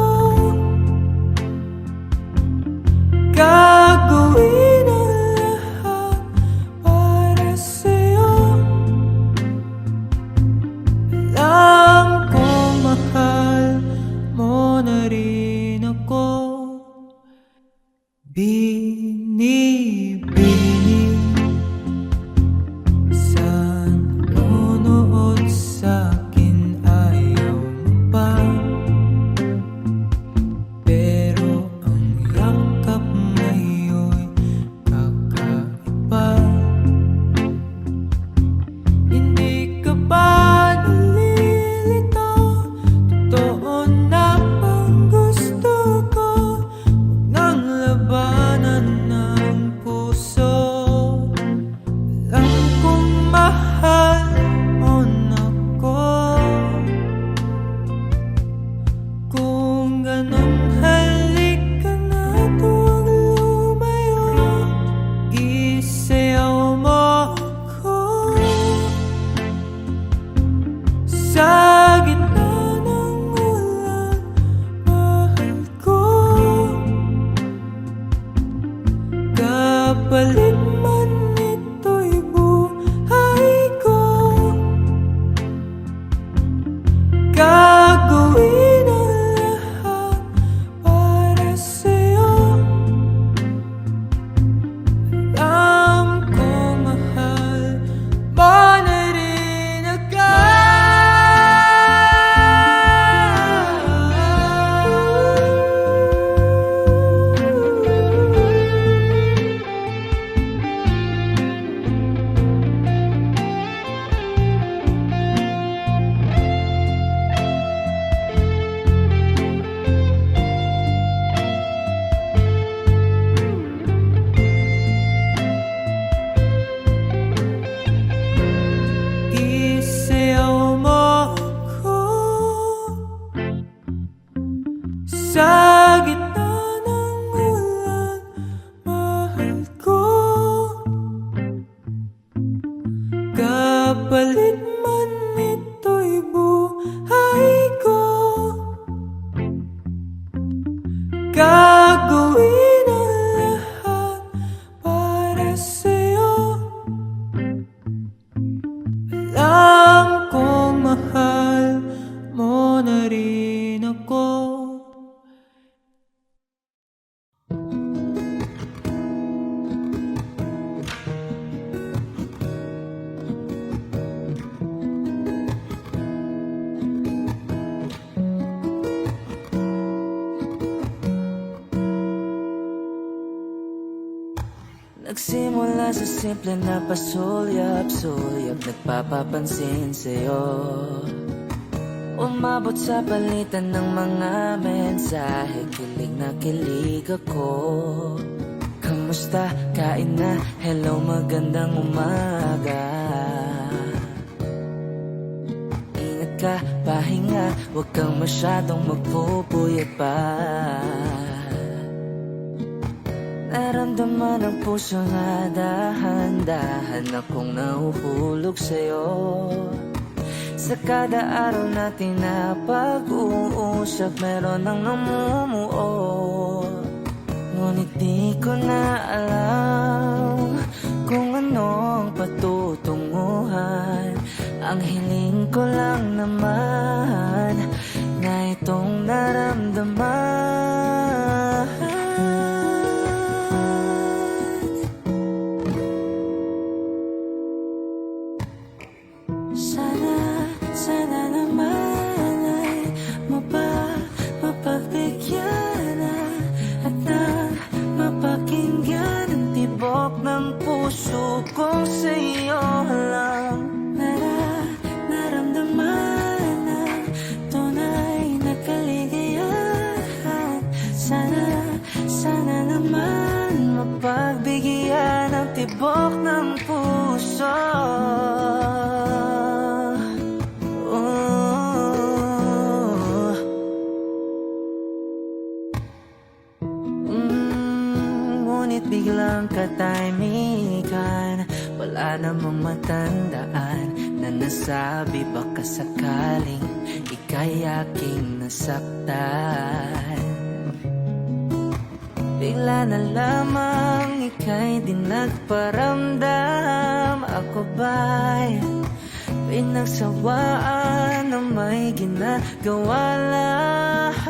gagawin ang lahat para sa'yo. Alam ko mahal mo na rin ako. Bini-bini sa gagawin ang lahat para sa'yo. Alam kong mahal mo na rin ako. Nagsimula sa simple na pasulyap-sulyap, nagpapapansin sa'yo. Umabot sa palitan ng mga mensahe, kilig na kilig ako. Kamusta? Kain na? Hello, magandang umaga. Ingat ka, pahinga, huwag kang masyadong magpupuyat pa. Naramdaman ang puso na dahan-dahan akong nahuhulog sa'yo. Sa kada araw natin na pag-uusap, meron ang namumuo. Ngunit di ko na alam kung anong patutunguhan. Ang hiling ko lang naman na itong naramdaman. Sana naman ay mapagbigyan na at nang mapakinggan ang tibok ng puso kong sa'yo lang. Naramdaman ang tunay na kaligayahan. Sana naman mapagbigyan ang tibok ng puso. Ngunit biglang katahimikan, wala namang matandaan na nasabi baka sakaling ika'y aking nasaktan. Bigla na lamang ika'y di nagparamdam. Ako ba'y pinagsawaan na may ginagawa lang?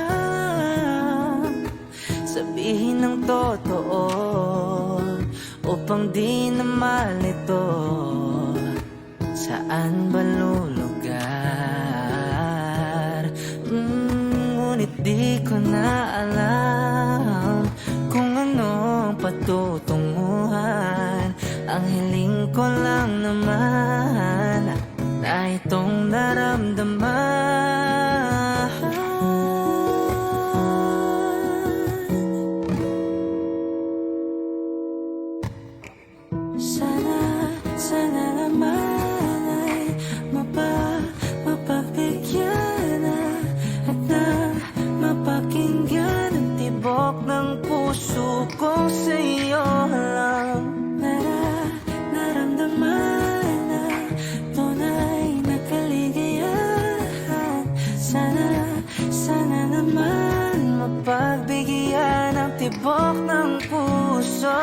Sabihin ng totoo upang di na malito. Saan ba lulugar? Ngunit di ko na alam kung anong patutunguhan. Ang hiling ko lang naman na itong naramdaman. Sana naman ay mapagbigyan na at nang mapakinggan ang tibok ng puso kong sa'yo lang. Naramdaman na tunay na kaligayahan. Sana naman mapagbigyan ang tibok ng puso.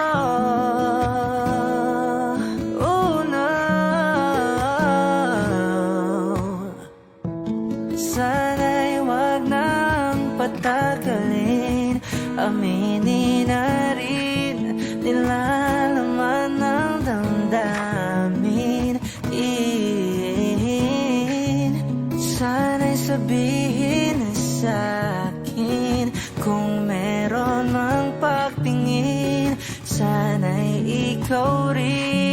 Sana'y wag nang patagalin, aminin na rin nilalaman ng damdamin. Sana'y sabihin na sa'kin kung meron mang pagtingin. Sana'y ikaw rin.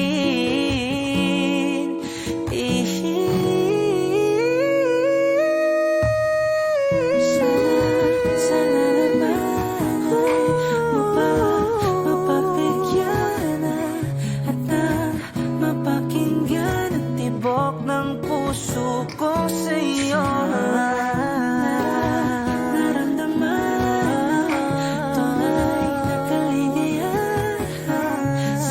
Puso ko sa'yo naramdaman tunay na kaligayahan.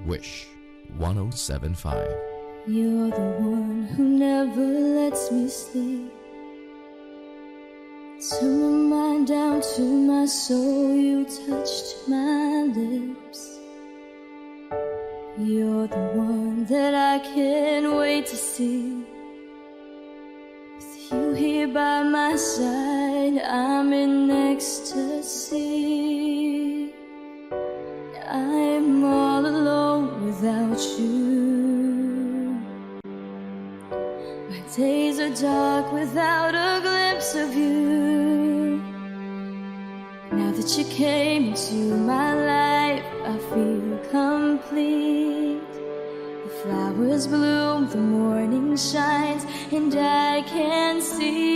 Wish 1075. You're the one who never lets me sleep. Turn my mind down to my soul, you touched my lips. You're the one that I can't wait to see. With you here by my side, I'm in ecstasy. I'm all alone without you. My days are dark without a glimpse of you. Now that you came into my life, I feel complete. The flowers bloom, the morning shines, and I can see.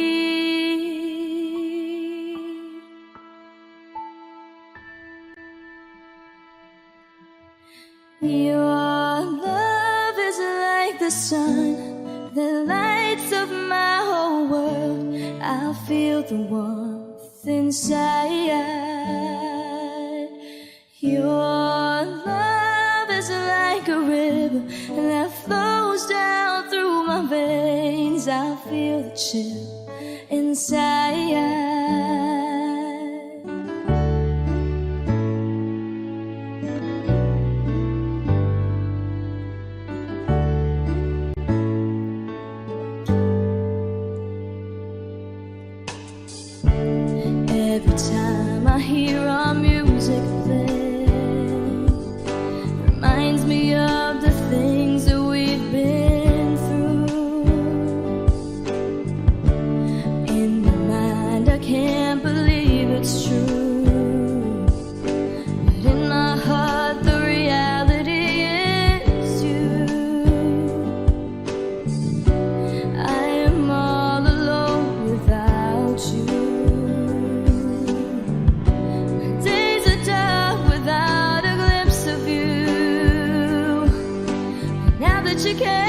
Your love is like the sun, the lights of my whole world. I feel the warmth inside. Your love is like a river that flows down through my veins. I feel the chill inside. Every time I hear our music play, reminds me of the things that we've been through. In my mind, I can't believe it's true, but in my heart, the reality is you. I am all alone without you. You can